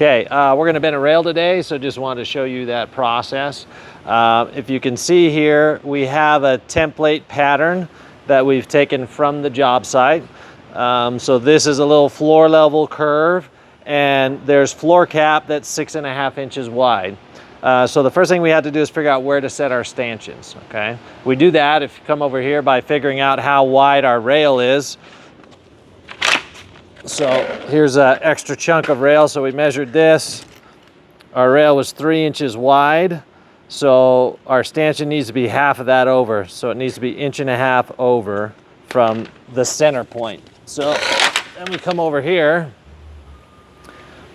Okay, we're going to bend a rail today, so just wanted to show you that process. If you can see here, we have a template pattern that we've taken from the job site. So this is a little floor level curve, and there's floor cap that's 6.5 inches wide. So the first thing we had to do is figure out where to set our stanchions, okay? We do that, if you come over here, by figuring out how wide our rail is. So here's an extra chunk of rail, so we measured this. Our rail was 3 inches wide, so our stanchion needs to be half of that over. So it needs to be 1.5 inches over from the center point. So then we come over here,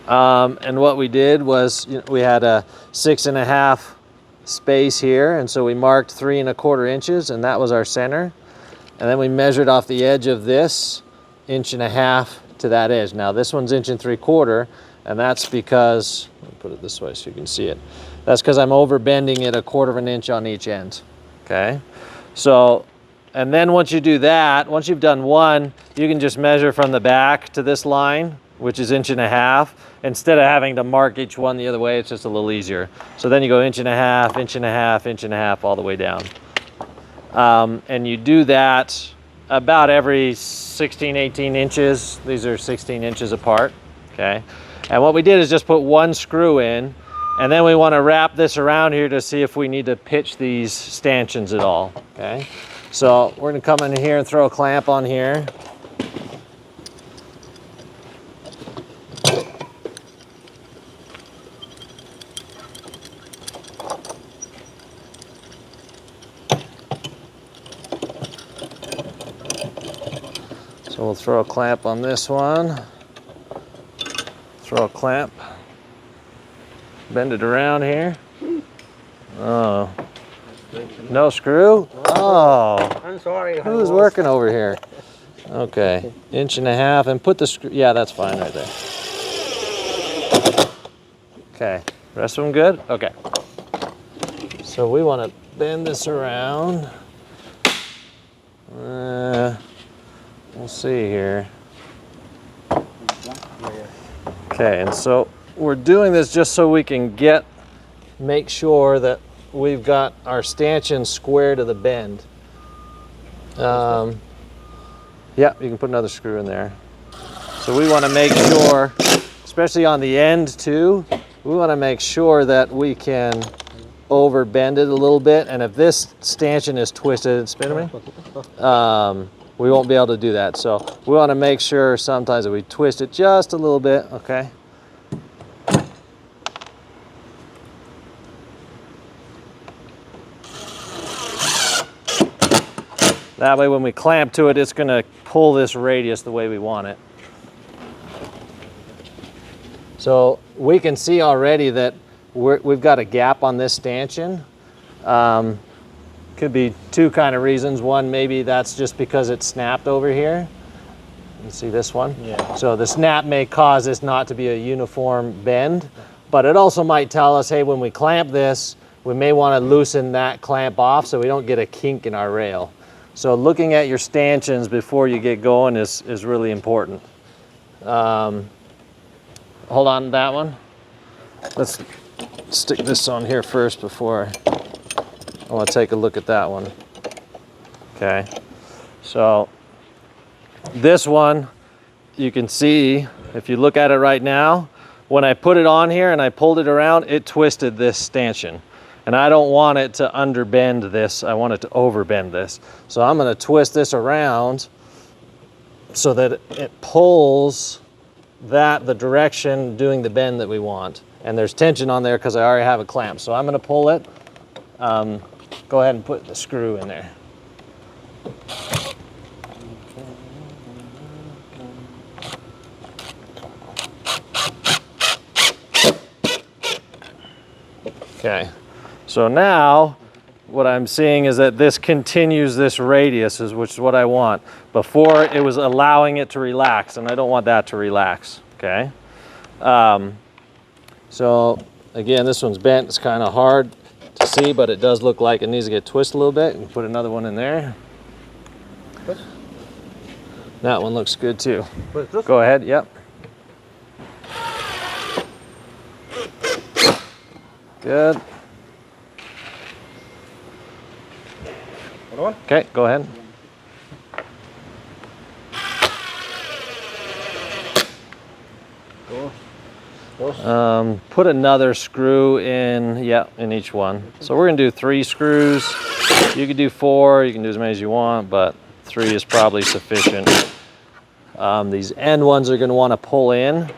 and what we did was, we had a 6.5 space here, and so we marked 3.25 inches, and that was our center. And then we measured off the edge of this 1.5 inches to that edge. Now this one's 1.75 inches, and that's because, let me put it this way so you can see it. That's because I'm over bending it 1/4 inch on each end, okay? So, and then once you do that, once you've done one, you can just measure from the back to this line, which is 1.5 inches. Instead of having to mark each one the other way, it's just a little easier. So then you go 1.5 inches, 1.5 inches, 1.5 inches, all the way down. And you do that about every 16, 18 inches. These are 16 inches apart, okay? And what we did is just put one screw in, and then we want to wrap this around here to see if we need to pitch these stanchions at all, okay? So we're going to come in here and throw a clamp on here. So we'll throw a clamp on this one, throw a clamp, bend it around here. Oh, no screw? Oh, I'm sorry. who's working over here? Okay, 1.5 inches, and put the screw, yeah, that's fine right there. Okay, rest of them good? Okay. So we want to bend this around. We'll see here. Okay, and so we're doing this just so we can make sure that we've got our stanchion square to the bend. Yeah, you can put another screw in there. So we want to make sure, especially on the end too, we want to make sure that we can over bend it a little bit. And if this stanchion is twisted, spin me. We won't be able to do that. So we want to make sure sometimes that we twist it just a little bit, okay? That way when we clamp to it, it's going to pull this radius the way we want it. So we can see already that we've got a gap on this stanchion. Could be two kind of reasons. One, maybe that's just because it's snapped over here. You see this one? Yeah. So the snap may cause this not to be a uniform bend, but it also might tell us, hey, when we clamp this, we may want to loosen that clamp off so we don't get a kink in our rail. So looking at your stanchions before you get going is really important. Hold on to that one. Let's stick this on here first before I want to take a look at that one. Okay, so this one, you can see, if you look at it right now, when I put it on here and I pulled it around, it twisted this stanchion. And I don't want it to underbend this, I want it to overbend this. So I'm going to twist this around so that it pulls the direction doing the bend that we want. And there's tension on there because I already have a clamp. So I'm going to pull it. Go ahead and put the screw in there. Okay, so now what I'm seeing is that this continues this radius, which is what I want. Before it was allowing it to relax, and I don't want that to relax, okay? So again, this one's bent, it's kind of hard to see, but it does look like it needs to get twisted a little bit. And put another one in there. That one looks good too. Go ahead, yep. Good. Hold on. Okay, go ahead. Put another screw in, in each one. So we're gonna do 3 screws. You could do 4, you can do as many as you want, but 3 is probably sufficient. These end ones are gonna wanna pull in.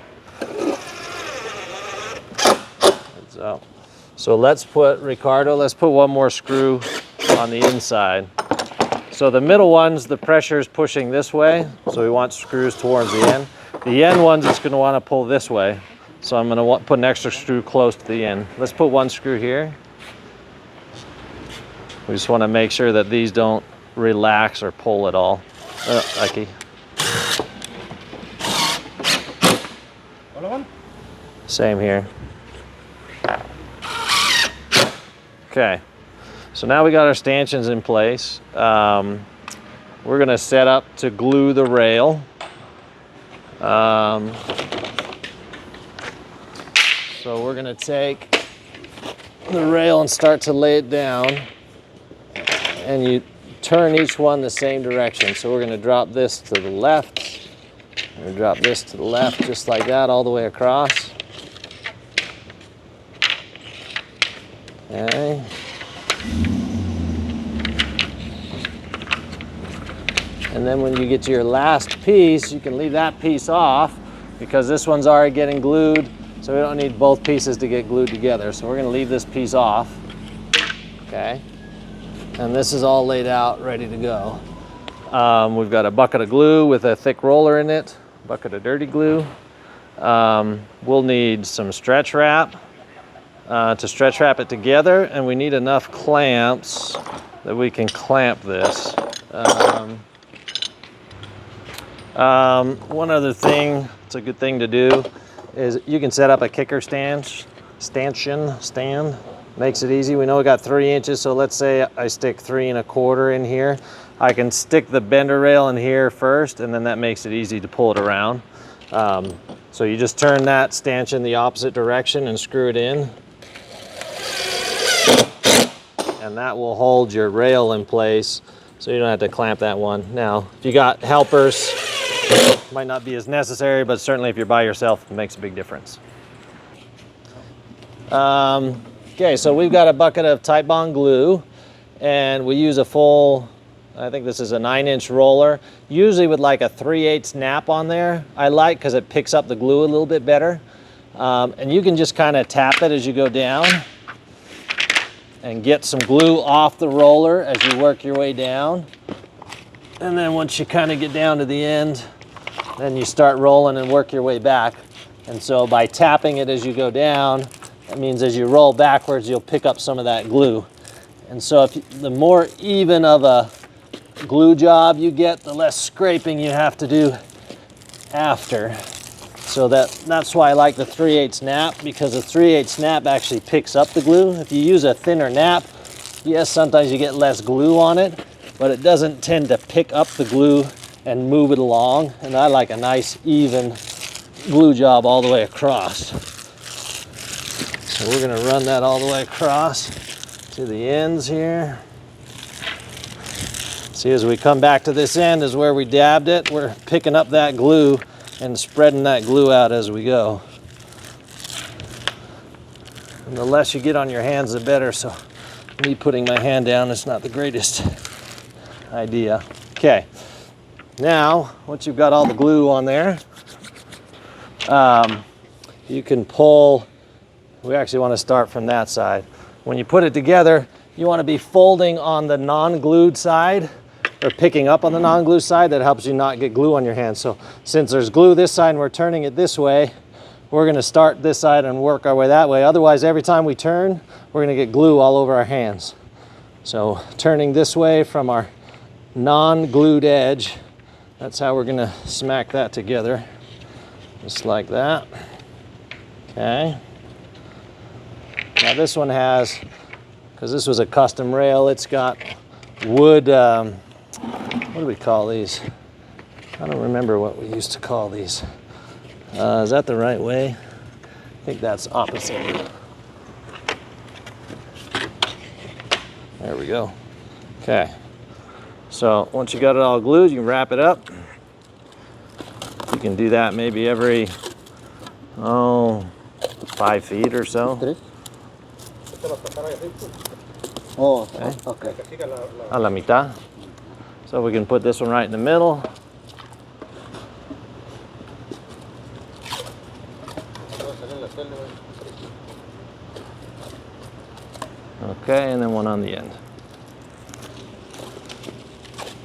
So let's put, Ricardo, let's put one more screw on the inside. So the middle ones, the pressure is pushing this way, so we want screws towards the end. The end ones, it's gonna wanna pull this way. So I'm gonna put an extra screw close to the end. Let's put one screw here. We just wanna make sure that these don't relax or pull at all. Aki. Same here. Okay, so now we got our stanchions in place. We're gonna set up to glue the rail. So we're gonna take the rail and start to lay it down, and you turn each one the same direction. So we're gonna drop this to the left, and drop this to the left, just like that, all the way across. Okay. And then when you get to your last piece, you can leave that piece off because this one's already getting glued, so we don't need both pieces to get glued together. So we're gonna leave this piece off, okay? And this is all laid out, ready to go. We've got a bucket of glue with a thick roller in it, bucket of dirty glue. We'll need some stretch wrap to stretch wrap it together, and we need enough clamps that we can clamp this. One other thing, it's a good thing to do, is you can set up a kicker stanchion stand. Makes it easy. We know we got 3 inches, so let's say I stick 3 1/4 in here. I can stick the bender rail in here first, and then that makes it easy to pull it around. So you just turn that stanchion the opposite direction and screw it in. And that will hold your rail in place, so you don't have to clamp that one. Now, if you got helpers, might not be as necessary, but certainly if you're by yourself, it makes a big difference. Okay, so we've got a bucket of Titebond glue, and we use a full, I think this is a 9-inch roller, usually with like a 3/8 snap on there. I like because it picks up the glue a little bit better. And you can just kind of tap it as you go down and get some glue off the roller as you work your way down. And then once you kind of get down to the end, then you start rolling and work your way back. And so by tapping it as you go down, that means as you roll backwards, you'll pick up some of that glue. And so the more even of a glue job you get, the less scraping you have to do after. So that's why I like the 3/8 snap, because the 3/8 snap actually picks up the glue. If you use a thinner nap, yes, sometimes you get less glue on it, but it doesn't tend to pick up the glue and move it along. And I like a nice even glue job all the way across. So we're gonna run that all the way across to the ends here. See, as we come back to this end is where we dabbed it. We're picking up that glue and spreading that glue out as we go. And the less you get on your hands, the better. So me putting my hand down is not the greatest idea. Okay, now once you've got all the glue on there, you can pull. We actually want to start from that side. When you put it together, you want to be folding on the non-glued side, or picking up on the non-glue side. That helps you not get glue on your hands. So since there's glue this side and we're turning it this way, we're gonna start this side and work our way that way. Otherwise, every time we turn, we're gonna get glue all over our hands. So turning this way from our non-glued edge, that's how we're gonna smack that together. Just like that. Okay. Now this one has, because this was a custom rail, it's got wood, what do we call these? I don't remember what we used to call these. Is that the right way? I think that's opposite. There we go. Okay. So once you got it all glued, you can wrap it up. You can do that maybe every, 5 feet or so. Oh, okay. A la mitad. So we can put this one right in the middle. Okay, and then one on the end.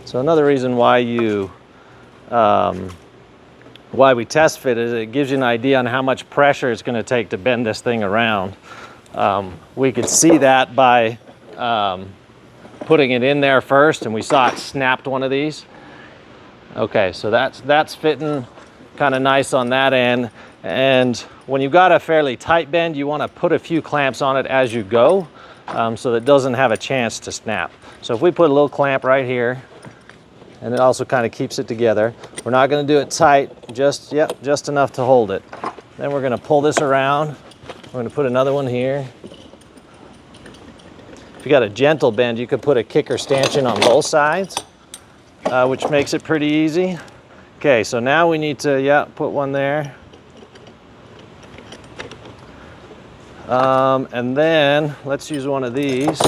So another reason why why we test fit is it gives you an idea on how much pressure it's going to take to bend this thing around. We could see that by putting it in there first, and we saw it snapped one of these. Okay, so that's fitting kind of nice on that end. And when you've got a fairly tight bend, you want to put a few clamps on it as you go, so that it doesn't have a chance to snap. So if we put a little clamp right here, and it also kind of keeps it together. We're not going to do it tight, just enough to hold it. Then we're going to pull this around. We're going to put another one here. If you got a gentle bend, you could put a kicker stanchion on both sides, which makes it pretty easy. Okay, so now we need to, put one there. And then let's use one of these.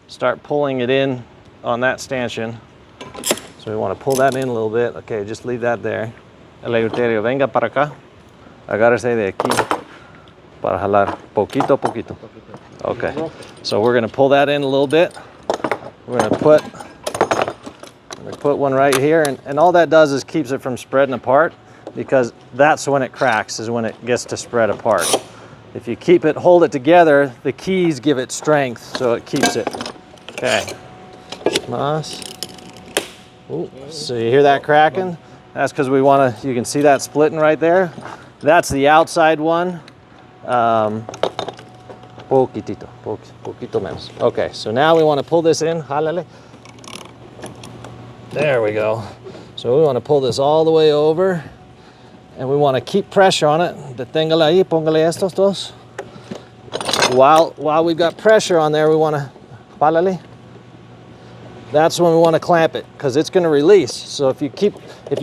Start pulling it in on that stanchion. So we want to pull that in a little bit. Okay, just leave that there. Eleuterio, venga para acá. Agárrese de aquí para jalar poquito a poquito. Okay, so we're going to pull that in a little bit. We're going to put one right here, and all that does is keeps it from spreading apart, because that's when it cracks, is when it gets to spread apart. If you hold it together, the keys give it strength, so it keeps it. Okay. Mas. Ooh, so you hear that cracking? That's because you can see that splitting right there. That's the outside one. Poquito menos. Okay, so now we want to pull this in. Jálale. There we go. So we want to pull this all the way over, and we want to keep pressure on it. Deténgale ahí, póngale estos dos. While we've got pressure on there, we want to, jálale. That's when we want to clamp it, because it's going to release. So if you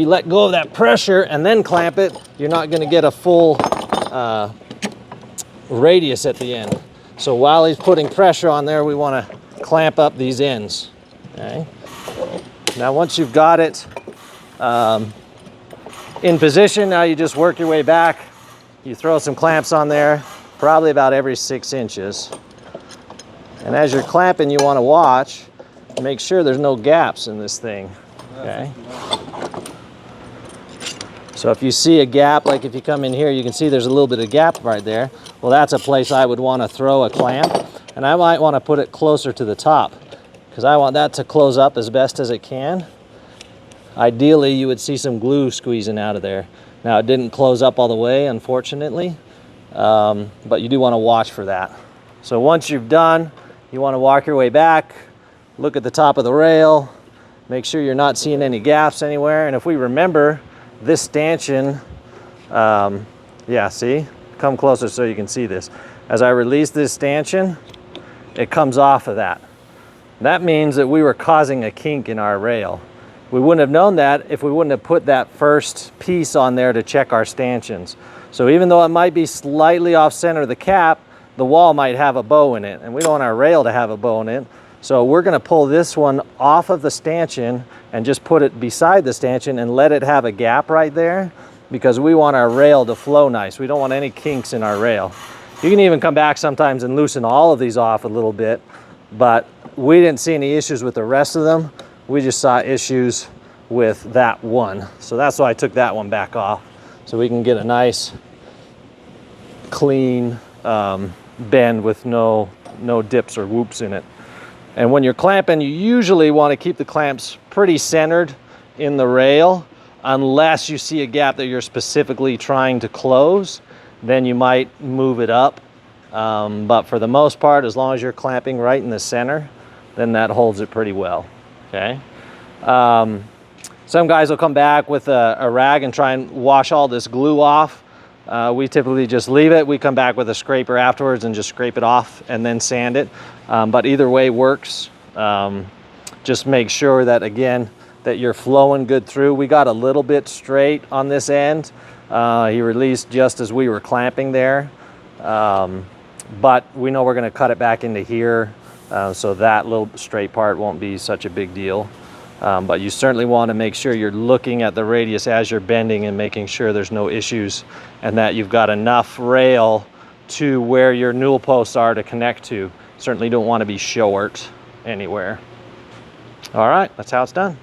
let go of that pressure and then clamp it, you're not going to get a full radius at the end. So while he's putting pressure on there, we want to clamp up these ends. Okay. Now once you've got it in position, now you just work your way back. You throw some clamps on there, probably about every 6 inches. And as you're clamping, you want to watch. Make sure there's no gaps in this thing, okay? So if you see a gap, like if you come in here, you can see there's a little bit of gap right there. Well, that's a place I would want to throw a clamp, and I might want to put it closer to the top, because I want that to close up as best as it can. Ideally, you would see some glue squeezing out of there. Now, it didn't close up all the way, unfortunately, but you do want to watch for that. So once you've done, you want to walk your way back, look at the top of the rail, make sure you're not seeing any gaps anywhere. And if we remember, this stanchion, see, come closer so you can see this. As I release this stanchion, it comes off of that. That means that we were causing a kink in our rail. We wouldn't have known that if we wouldn't have put that first piece on there to check our stanchions. So even though it might be slightly off center of the cap, the wall might have a bow in it, and we don't want our rail to have a bow in it. So we're going to pull this one off of the stanchion and just put it beside the stanchion and let it have a gap right there, because we want our rail to flow nice. We don't want any kinks in our rail. You can even come back sometimes and loosen all of these off a little bit, but we didn't see any issues with the rest of them. We just saw issues with that one. So that's why I took that one back off, so we can get a nice clean bend with no dips or whoops in it. And when you're clamping, you usually want to keep the clamps pretty centered in the rail, unless you see a gap that you're specifically trying to close. Then you might move it up. But for the most part, as long as you're clamping right in the center, then that holds it pretty well, okay? Some guys will come back with a rag and try and wash all this glue off. We typically just leave it. We come back with a scraper afterwards and just scrape it off and then sand it. But either way works. Just make sure that, again, that you're flowing good through. We got a little bit straight on this end. He released just as we were clamping there. But we know we're gonna cut it back into here, so that little straight part won't be such a big deal. But you certainly wanna make sure you're looking at the radius as you're bending and making sure there's no issues and that you've got enough rail to where your newel posts are to connect to. Certainly don't wanna be short anywhere. All right, that's how it's done.